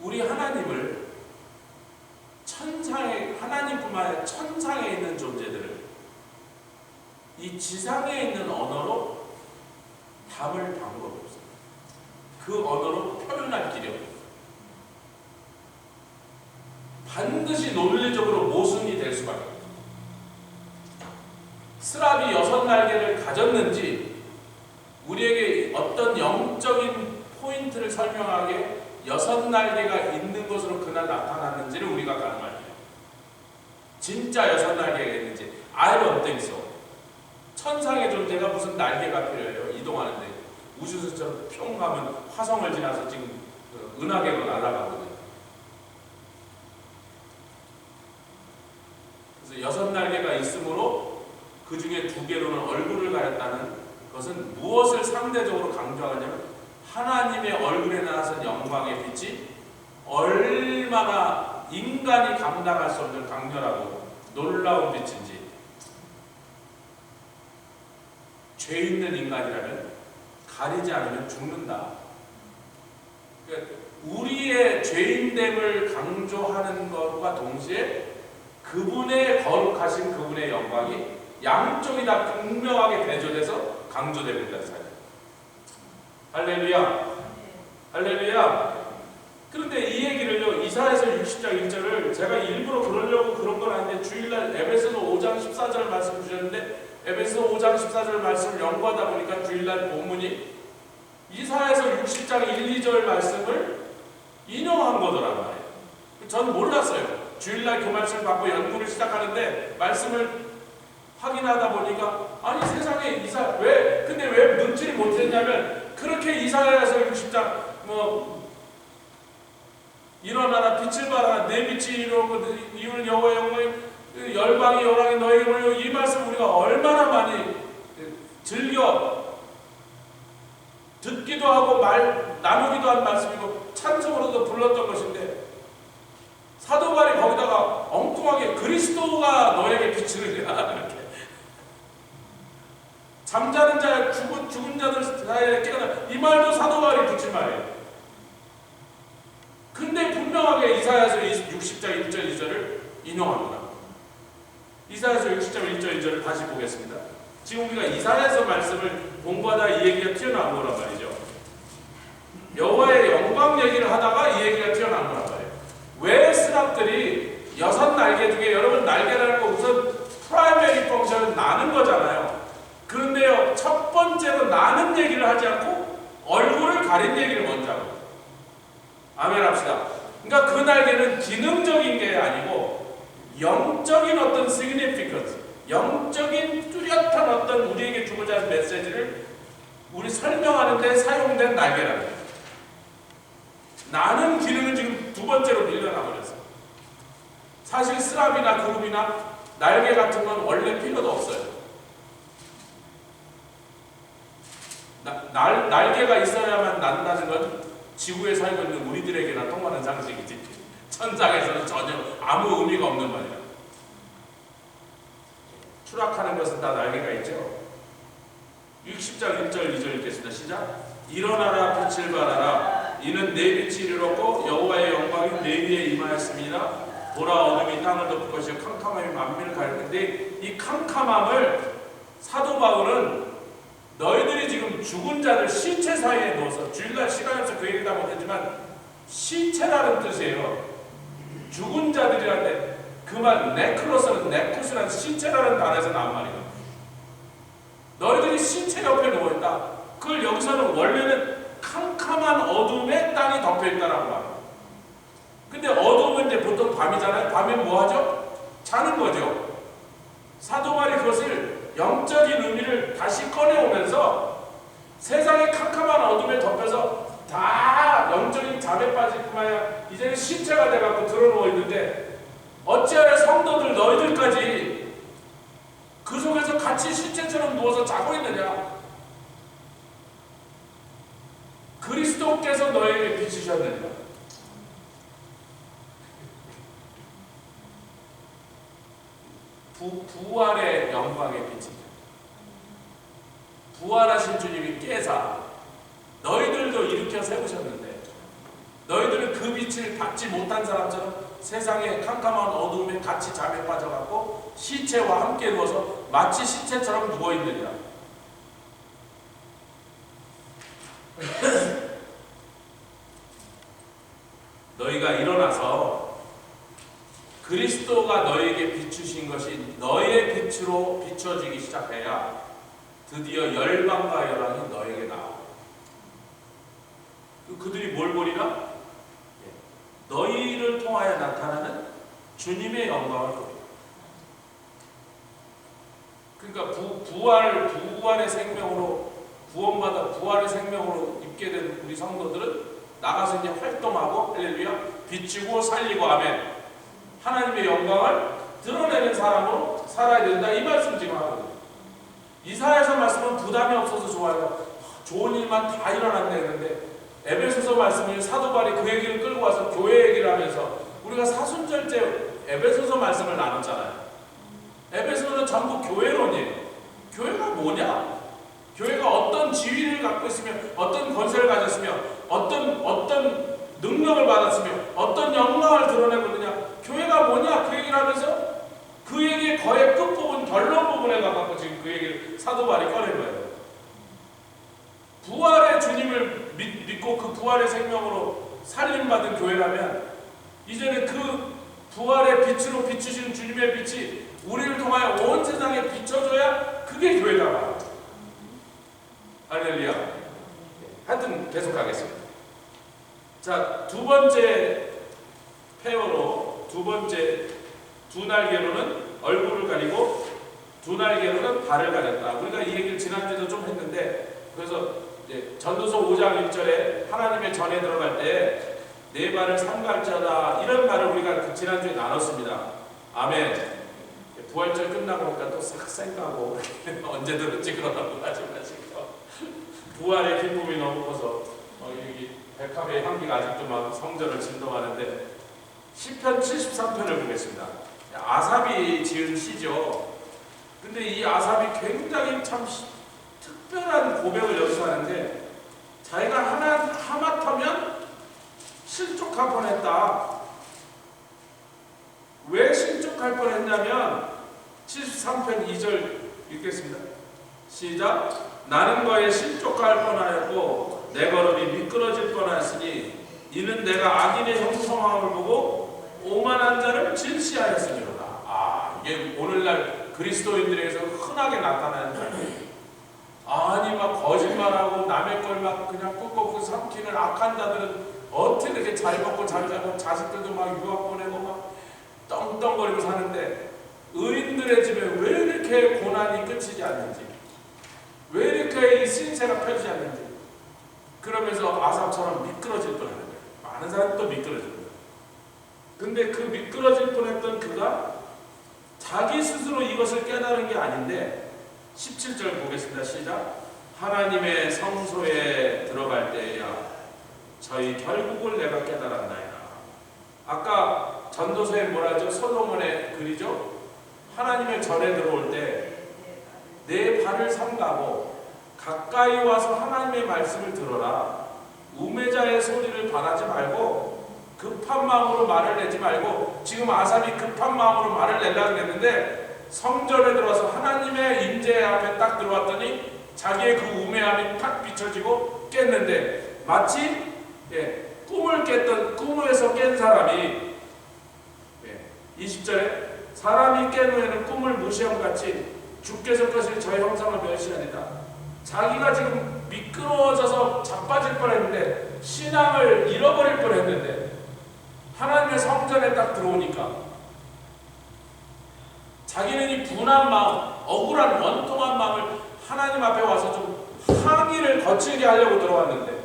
우리 하나님을 하나님뿐만 아니라 천상에 있는 존재들을 이 지상에 있는 언어로 담을 방법이 없어요. 그 언어로 표현할 길이 없어요. 반드시 논리적으로 모순이 될 수밖에 없어요. 스랍이 6날개를 가졌는지 우리에게 어떤 영적인 포인트를 설명하게 6날개가 있는 것으로 그날 나타났는지를 우리가 가늠할게요. 진짜 6날개가 있는지 I don't think so. 천상의 존재가 무슨 날개가 필요해요. 이동하는데 우주선처럼 평 가면 화성을 지나서 지금 은하계로 날아가거든요. 그래서 6날개가 있으므로 그 중에 2개로는 얼굴을 가렸다는 것은 무엇을 상대적으로 강조하냐면 하나님의 얼굴에 나선 영광의 빛이 얼마나 인간이 감당할 수 없는 강렬하고 놀라운 빛인지. 죄 있는 인간이라면 가리지 않으면 죽는다. 그러니까 우리의 죄인됨을 강조하는 것과 동시에 그분의 거룩하신 그분의 영광이 양쪽이 다 분명하게 대조돼서 강조되고 있다는 사실. 할렐루야. 할렐루야. 그런데 이 얘기를요, 이사야서 60장 1절을 제가 일부러 그러려고 그런 건 아닌데 주일날 에베소서 5장 14절 말씀 주셨는데 에베소서 5장 14절 말씀을 연구하다 보니까 주일날 본문이 이사야서 60장 1, 2절 말씀을 인용한 거더란 말이에요. 저는 몰랐어요. 주일날 그 말씀을 받고 연구를 시작하는데 말씀을 확인하다 보니까 아니 세상에 근데 왜 눈치를 못했냐면 그렇게 이사야서 60장 일어나라 빛을 발하라 내 빛이 이루는 여호와의 영광이 열방이 요랑이 너에게 몰려. 이 말씀 우리가 얼마나 많이 즐겨 듣기도 하고 나누기도 한 말씀이고 찬송으로도 불렀던 것인데, 사도 바울이 거기다가 엉뚱하게 그리스도가 너에게 빛을 이루라 이렇게, 잠자는 자 죽은 자들 사이에 깨어나, 이 말도 사도 바울이 붙인 말이에요. 근데 분명하게 이사야서 60장 1절 2절을 인용합니다. 이사야서 60장 1절 2절을 다시 보겠습니다. 지금 우리가 이사야서 말씀을 공부하다 이 얘기가 튀어나온 거란 말이죠. 여호와의 영광 얘기를 하다가 이 얘기가 튀어나온 거란 말이에요. 왜 스랍들이 6날개 중에, 여러분 날개라는 거 우선 프라이머리 펑션은 나는 거잖아요. 그런데요, 첫 번째로 나는 얘기를 하지 않고 얼굴을 가린 얘기를 먼저 하고, 아멘 합시다. 그러니까 그 날개는 기능적인 게 아니고 영적인 어떤 significance, 영적인 뚜렷한 어떤 우리에게 주고자 하는 메시지를 우리 설명하는 데 사용된 날개라는 거예요. 나는 기능은 지금 두 번째로 밀려나버렸어요. 사실 스랍이나 그룹이나 날개 같은 건 원래 필요도 없어요. 날개가 있어야만 난다는 건 지구에 살고 있는 우리들에게나 통하는 상식이지, 천상에서는 전혀 아무 의미가 없는 말이야. 추락하는 것은 다 날개가 있죠. 60장 1절 2절 읽겠습니다. 시작. 일어나라 빛을 발하라 이는 내 빛이 이르렀고 여호와의 영광이 내 위에 임하였습니다. 보라 어둠이 땅을 덮을 것이요 캄캄함이 만민을 가리는데, 이 캄캄함을 사도 바울은 너희들이 지금 죽은 자들 시체 사이에 넣어서, 주일날 시간이 없어서 그 얘기 다 못했지만 시체라는 뜻이에요. 죽은 자들이라는데 그 말 네클로스는 네쿠스라는 시체라는 단어에서 나온 말이에요. 너희들이 시체 옆에 누워있다. 그걸 여기서는 원래는 캄캄한 어둠에 땅이 덮여있다라고 말해요. 근데 어둠은 이제 보통 밤이잖아요. 밤에 뭐하죠? 자는 거죠. 사도 바울이 그것을 영적인 의미를 다시 꺼내오면서 세상의 캄캄한 어둠에 덮여서 다 영적인 잠에 빠질 뿐만 이제는 시체가 돼갖고 드러누워 있는데, 어찌하여 성도들 너희들까지 그 속에서 같이 시체처럼 누워서 자고 있느냐? 그리스도께서 너에게 비치셨느니라. 부활의 영광의 빛이죠. 부활하신 주님이 깨사 너희들도 일으켜 세우셨는데, 너희들은 그 빛을 받지 못한 사람처럼 세상의 캄캄한 어두움에 같이 잠에 빠져갖고 시체와 함께 누워서 마치 시체처럼 누워있느니라. 너희가 일어나서 그리스도가 너에게 비추신 것이 너의 빛으로 비춰지기 시작해야 드디어 열방과 열왕이 너에게 나오고, 그들이 뭘 보리라? 너희를 통하여 나타나는 주님의 영광을 보리라. 그러니까 부활의 생명으로 구원받아 부활의 생명으로 입게 된 우리 성도들은 나가서 이제 활동하고, 할렐루야, 비추고 살리고, 아멘, 하나님의 영광을 드러내는 사람으로 살아야 된다, 이 말씀 지금 하거든요. 이사야서 말씀은 부담이 없어서 좋아요. 좋은 일만 다 일어난다 했는데, 에베소서 말씀을 사도 바울이 그 얘기를 끌고 와서 교회 얘기를 하면서 우리가 사순절째 에베소서 말씀을 나눴잖아요. 에베소서는 전부 교회론이에요. 교회가 뭐냐? 교회가 어떤 지위를 갖고 있으며, 어떤 권세를 가졌으며, 어떤 능력을 받았으며, 어떤 영광을 드러내고 있느냐? 교회가 뭐냐? 그 얘기를 하면서 그 얘기의 거의 끝부분, 결론 부분에 가서 지금 그 얘기를 사도 바울이 꺼낸 거예요. 부활의 주님을 믿고 그 부활의 생명으로 살림받은 교회라면, 이제는 그 부활의 빛으로 비추시는 주님의 빛이 우리를 통하여 온 세상에 비춰줘야 그게 교회다 말이에요. 할렐루야. 하여튼 계속 가겠습니다. 자, 두 번째 페어로, 두 번째 두 날개로는 얼굴을 가리고 두 날개로는 발을 가렸다. 우리가 이 얘기를 지난주에도 좀 했는데, 그래서 전도서 5장 1절에 하나님의 전에 들어갈 때 내 발을 삼갈지어다. 이런 말을 우리가 지난주에 나눴습니다. 아멘. 부활절 끝나고 보니까 또 싹 생각하고 언제 들었지 그러라고 하지 마시고 부활의 기쁨이 너무 커서 여기 백합의 향기가 아직도 막 성전을 진동하는데 시편 73편을 보겠습니다. 아삽이 지은 시죠. 근데 이 아삽이 굉장히 참 특별한 고백을 여기서 하는데 자기가 하마터면 실족할 뻔했다. 왜 실족할 뻔했냐면 73편 2절 읽겠습니다. 시작. 나는 거에 실족할 뻔하였고 내 걸음이 미끄러질 뻔하였으니 이는 내가 악인의 형통함을 보고 오만한 자를 질시하였으니로다. 이게 오늘날 그리스도인들에게서 흔하게 나타나는 말이에요. 아니 막 거짓말하고 남의 걸 막 그냥 꾹꾹 삼키는 악한 자들은 어떻게 이렇게 잘 먹고 잘 자고 자식들도 막 유학 보내고 막 떵떵거리고 사는데 의인들의 집에 왜 이렇게 고난이 끝이지 않는지, 왜 이렇게 이 신세가 펴지지 않는지, 그러면서 아삽처럼 미끄러질 뻔하는 거예요. 많은 사람이 또 미끄러질 거예요. 근데 그 미끄러질 뻔했던 그가 자기 스스로 이것을 깨달은 게 아닌데 17절 보겠습니다. 시작. 하나님의 성소에 들어갈 때야 저희 결국을 내가 깨달았나이다. 아까 전도서에 뭐라 하죠? 솔로몬의 글이죠. 하나님의 전에 들어올 때 내 발을 삼가고 가까이 와서 하나님의 말씀을 들어라. 우매자의 소리를 바라지 말고 급한 마음으로 말을 내지 말고, 지금 아삽이 급한 마음으로 말을 내려고 했는데 성전에 들어와서 하나님의 임재 앞에 딱 들어왔더니 자기의 그 우매함이 탁 비춰지고 깼는데 마치 꿈에서 깬 사람이 20절에 사람이 깬 후에는 꿈을 무시함같이 주께서 것이 저 형상을 멸시하리다. 자기가 지금 미끄러져서 자빠질 뻔했는데 신앙을 잃어버릴 뻔했는데 하나님의 성전에 딱 들어오니까 자기는 이 분한 마음, 억울한 원통한 마음을 하나님 앞에 와서 좀 항의를 거칠게 하려고 들어왔는데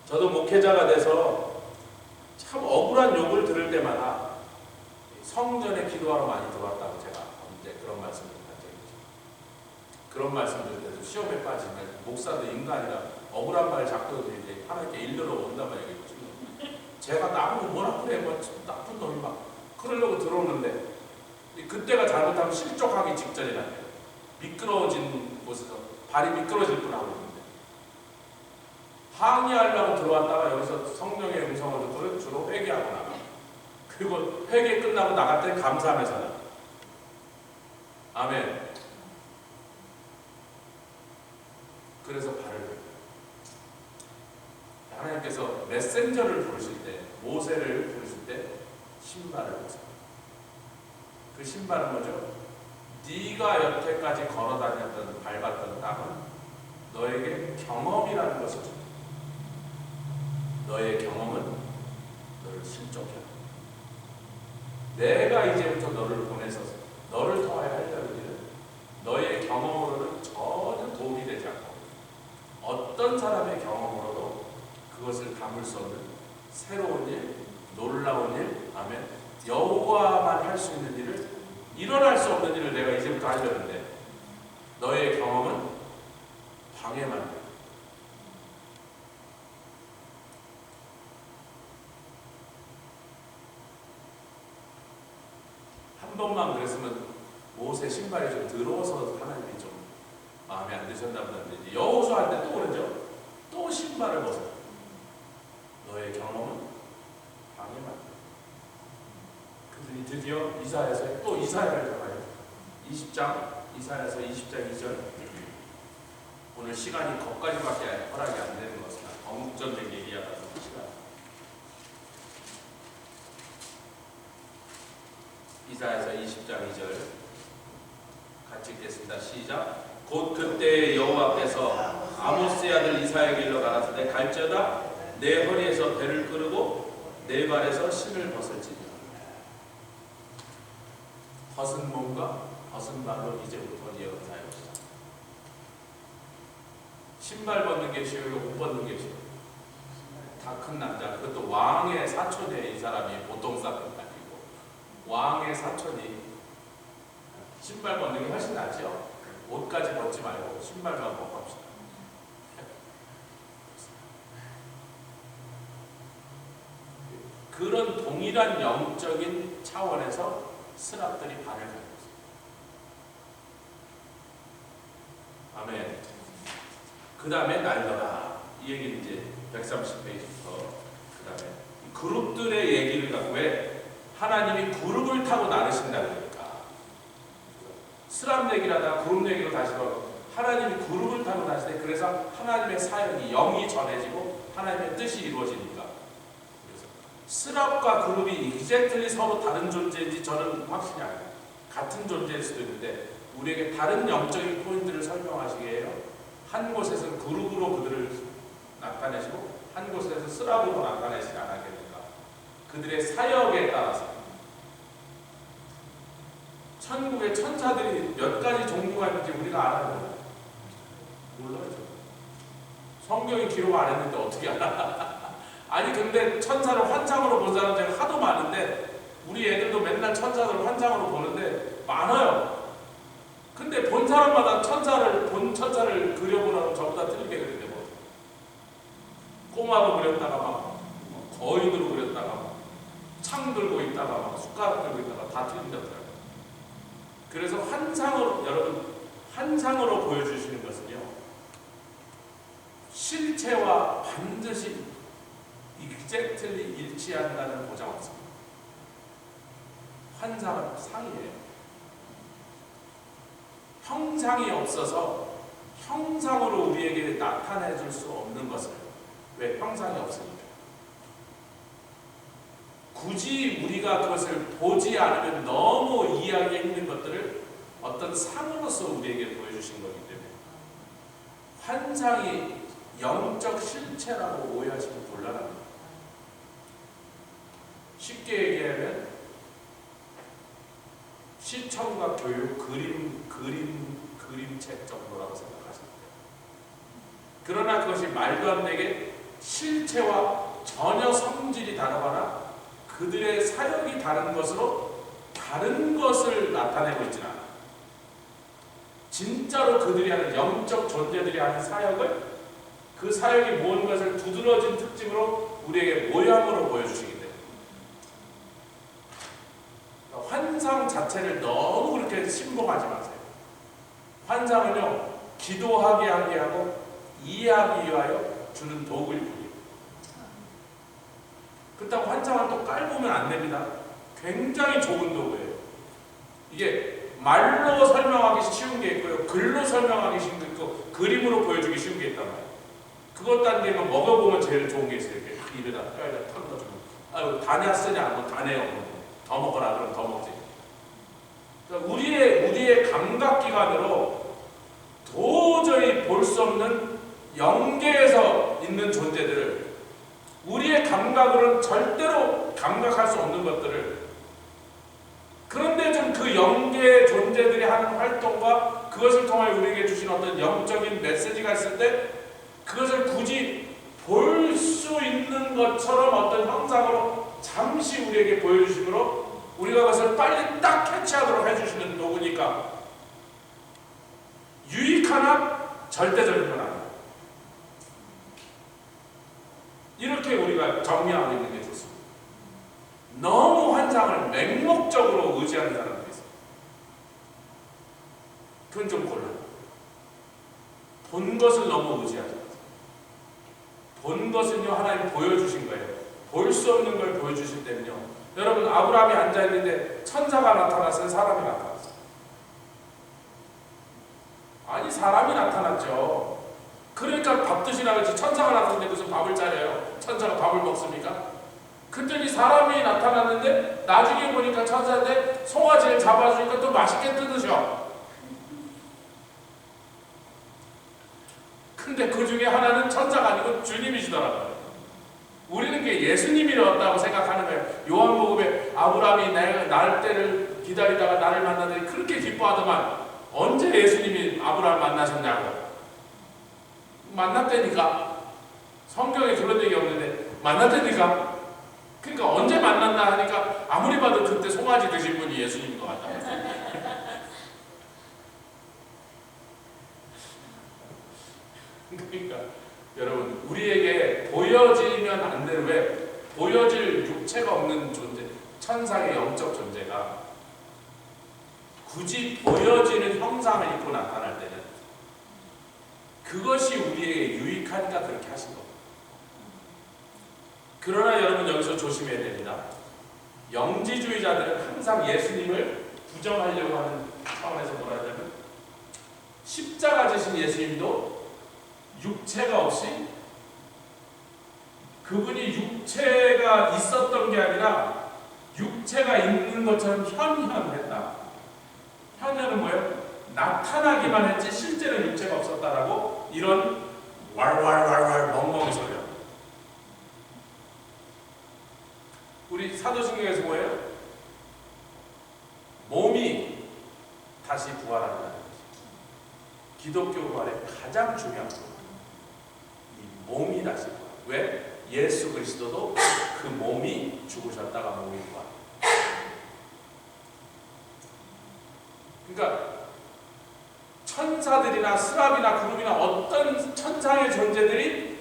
저도 목회자가 돼서 참 억울한 욕을 들을 때마다 성전에 기도하러 많이 들어왔다고 제가 언제 그런 말씀을 한 적이 있죠. 그런 말씀 드릴 때도 시험에 빠지면 목사도 인간이라 억울한 말 자꾸 이제 하나님께 일러러 온단 말이에요. 제가 나보고 뭐라 그래, 뭐 나쁜 놈이 막 그러려고 들어오는데 그때가 잘못하면 실족하기 직전이라는 거예요. 미끄러워진 곳에서 발이 미끄러질 뻔하고 있는데 항의하려고 들어왔다가 여기서 성령의 음성을 듣고는 주로 회개하고 나가. 그리고 회개 끝나고 나갈 때 감사하면서 나가. 아멘. 그래서 발을 들어요. 하나님께서 메신저를 부르실 때, 모세를 부르실 때 신발을 벗어요. 그 신발은 뭐죠? 네가 여태까지 걸어다녔던, 밟았던 땅은 너에게 경험이라는 것을 줍니다. 너의 경험은 너를 실족해. 내가 이제부터 너를 보내서 너를 통하여 하려는 일은 너의 경험으로는 전혀 도움이 되지 않고 어떤 사람의 경험으로도 그것을 담을 수 없는 새로운 일, 놀라운 일, 아멘, 여호와만 할 수 있는 일을, 일어날 수 없는 일을 내가 이제부터 하려는데 너의 경험은 방해만 돼. 한 번만 그랬으면 모세 신발이 좀 더러워서 하나님이 좀 마음에 안 드셨나 보는데 여호수아 때 또 그러죠. 또 신발을 벗어. 너의 경험은 방해만 돼. 그들이 드디어 이사야서 또 이사야를 잡아요. 20장, 이사야서 20장 2절. 오늘 시간이 거기까지밖에 허락이 안 되는 것이나 건국전쟁 얘기하다가 시간. 이사야서 20장 2절 같이 읽겠습니다. 시작. 곧 그때 여호와께서 아모스의 아들 이사야에게 일러 가라사대 갈지어다 내 허리에서 배를 끄르고 내 발에서 신을 벗을지니라. 벗은 몸과 벗은 발로 이제부터 예언하였다. 신발 벗는 게 쉬워요? 옷 벗는 게 쉬워요? 다 큰 남자. 그것도 왕의 사촌에 이 사람이 보통 사람이 아니고 왕의 사촌이 신발 벗는 게 훨씬 낫죠. 옷까지 벗지 말고 신발만 벗고 합시다. 그런 동일한 영적인 차원에서 스랍들이 발을 가는 거죠. 아멘. 그 다음에 날더라. 이 얘기는 이제 130페이지부터 그 다음에 그룹들의 얘기를 갖고 왜 하나님이 그룹을 타고 나르신다 그러니까 스랍 얘기를 하다가 그룹 얘기로 다시 가고 하나님이 그룹을 타고 나실 때 그래서 하나님의 사역이 영이 전해지고 하나님의 뜻이 이루어지니까 그래서 스랍과 그룹이 이그젝틀리 서로 다른 존재인지 저는 확신이 안 해요. 같은 존재일 수도 있는데 우리에게 다른 영적인 포인트를 설명하시기에요. 한 곳에서는 그룹으로 그들을 나타내시고 한 곳에서 스랍으로 나타내시지 않았겠는가. 그들의 사역에 따라서 천국의 천사들이 몇 가지 종류가 있는지 우리가 알아요? 몰라요. 성경이 기록 안 했는데 어떻게 알아? 아니 근데 천사를 환상으로 본 사람들이 하도 많은데 우리 애들도 맨날 천사를 환상으로 보는데 많아요. 근데 본 사람마다 본 천사를 그려보라고 전부 다 틀리게 그리는데 뭐 꼬마로 그렸다가 막 거인으로 그렸다가 막 창 들고 있다가 막 숟가락 들고 있다가 다 틀린다더라고요. 그래서 환상으로 여러분 환상으로 보여주시는 것은요 실체와 반드시 익젝틀리 일치한다는 보장 없습니다. 환상은 상이에요. 형상이 없어서 형상으로 우리에게 나타내 줄 수 없는 것을 왜 형상이 없으니까 굳이 우리가 그것을 보지 않으면 너무 이해하기 힘든 것들을 어떤 상으로서 우리에게 보여주신 거기 때문에 환상이 영적 실체라고 오해하시면 곤란합니다. 쉽게 얘기하면 시청과 교육, 그림책 정도라고 생각하시면 돼요. 그러나 그것이 말도 안 되게 실체와 전혀 성질이 다르거나 그들의 사역이 다른 것으로 다른 것을 나타내고 있지는 않아요. 진짜로 그들이 하는 영적 존재들이 하는 사역을 그 사역이 모은 것을 두드러진 특징으로 우리에게 모양으로 보여주시기 때문에 환상 자체를 너무 그렇게 신봉하지 마세요. 환상은요 기도하게 하게 하고 이해하기 위하여 주는 도구일 뿐이에요. 그렇다고 환상을 또 깔보면 안 됩니다. 굉장히 좋은 도구예요. 이게 말로 설명하기 쉬운 게 있고요. 글로 설명하기 쉬운 게 있고 그림으로 보여주기 쉬운 게 있단 말이에요. 그것도 안 되면 먹어보면 제일 좋은 게 있어요. 이렇게 입에다 뼈에다 탁 넣어주면 아유 다냐 쓰냐 뭐 다네요. 더 먹어라 그러면 더 먹지. 그러니까 우리의 감각기관으로 도저히 볼 수 없는 영계에서 있는 존재들을 우리의 감각으로는 절대로 감각할 수 없는 것들을 그런데 좀 그 영계의 존재들이 하는 활동과 그것을 통해 우리에게 주신 어떤 영적인 메시지가 있을 때 그것을 굳이 볼 수 있는 것처럼 어떤 형상으로 잠시 우리에게 보여주심으로 우리가 그것을 빨리 딱 캐치하도록 해주시는 도구니까 유익하나 절대적인 건 아니에요. 이렇게 우리가 정리하고 있는 게 좋습니다. 너무 환상을 맹목적으로 의지하는 사람들이 있어요. 그건 좀 곤란해요. 본 것을 너무 의지하지 마세요. 본 것은요 하나님 보여주신 거예요. 볼 수 없는 걸 보여주실 때는요 여러분 아브라함이 앉아있는데 천사가 나타났어요? 사람이 나타났어요? 아니 사람이 나타났죠. 그러니까 밥 드시라 그러지 천사가 나타났는데 무슨 밥을 차려요? 천사가 밥을 먹습니까? 그랬더니 사람이 나타났는데 나중에 보니까 천사인데 송아지를 잡아주니까 또 맛있게 뜯으셔. 근데 그 중에 하나는 천사가 아니고 주님이시더라고요. 우리는 그게 예수님이었다고 생각하는 거예요. 요한복음에 아브라함이 날 때를 기다리다가 나를 만나더니 그렇게 기뻐하더만 언제 예수님이 아브라함 만나셨냐고. 만났다니까. 성경에 그런 얘기 없는데 만났다니까. 그러니까 언제 만났나 하니까 아무리 봐도 그때 송아지 드신 분이 예수님인 것 같다. 그러니까 여러분, 우리에게 보여지면 안 되는, 왜 보여질 육체가 없는 존재, 천상의 영적 존재가 굳이 보여지는 형상을 입고 나타날 때는 그것이 우리에게 유익하니까 그렇게 하신 겁니다. 그러나 여러분, 여기서 조심해야 됩니다. 영지주의자들은 항상 예수님을 부정하려고 하는 차원에서 뭐라 하냐면, 십자가 지신 예수님도 육체가 없이, 그분이 육체가 있었던 게 아니라 육체가 있는 것처럼 현현했다. 현현은 뭐예요? 나타나기만 했지 실제로 육체가 없었다라고, 이런 왈왈왈왈 멍멍이 소리야. 우리 사도신경에서 뭐예요? 몸이 다시 부활한다는 거죠. 기독교 부활의 가장 중요한 거. 이 몸이 다시 부활. 왜? 예수 그리스도도 그 몸이 죽으셨다가 몸이 부활. 그러니까 천사들이나 스랍이나 그룹이나 어떤 천상의 존재들이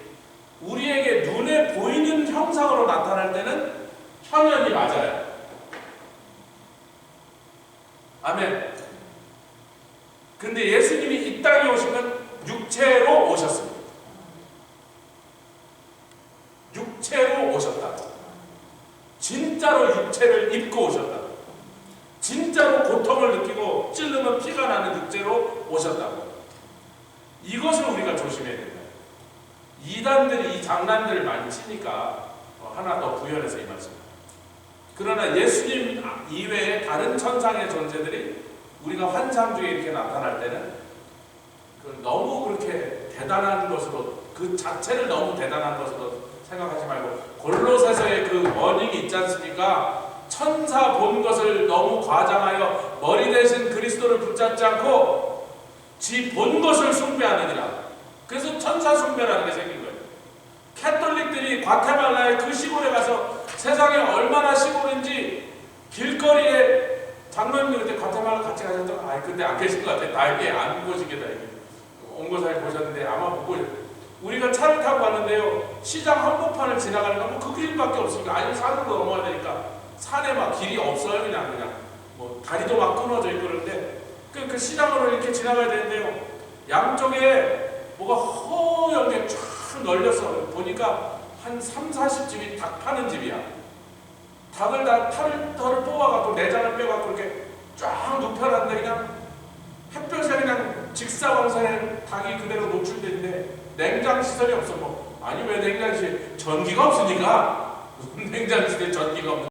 우리에게 눈에 보이는 형상으로 나타날 때는 현현이 맞아요. 아멘. 근데 예수님이 이 땅에 오신 건 육체로 오셨습니다. 육체로 오셨다. 진짜로 육체를 입고 오셨다. 진짜로 고통을 느끼고 찔르면 피가 나는 육체로 오셨다고. 이것을 우리가 조심해야 된다. 이단들이 이 장난들을 많이 치니까 하나 더 부연해서 이 말씀. 그러나 예수님 이외에 다른 천상의 존재들이 우리가 환상 중에 이렇게 나타날 때는 너무 그렇게 대단한 것으로, 그 자체를 너무 대단한 것으로 생각하지 말고, 골로새서의 그 원인이 있지 않습니까? 천사 본 것을 너무 과장하여 머리 대신 그리스도를 붙잡지 않고 지 본 것을 숭배하느니라. 그래서 천사 숭배라는 게 생긴 거예요. 캐톨릭들이 과테말라의 그 시골에 가서, 세상에 얼마나 시골인지 길거리에, 장로님들 그때 과테말라 같이 가셨던, 그때 안 계신 것 같아요. 다 이게 안 보시게 다 이게 온거사에 보셨는데 아마 못 보셨어요. 우리가 차를 타고 갔는데요, 시장 한복판을 지나가니까 뭐 그 길밖에 없으니까, 아니면 산으로 넘어야 되니까 산에 막 길이 없어요. 그냥 뭐 다리도 막 끊어져 있고. 그런데 그 시장으로 이렇게 지나가야 되는데요, 양쪽에 뭐가 허옇게 쫙 널려서 보니까 한 3, 40집이 닭 파는 집이야. 닭을 다 털을 뽑아갖고 내장을 빼갖고 이렇게 쫙 눕혀놨는데, 그냥 햇볕에 그냥 직사광선에 닭이 그대로 노출돼 있는데 냉장 시설이 없어. 뭐 아니 왜 냉장 시설? 전기가 없으니까. 무슨 냉장 시설에 전기가 없는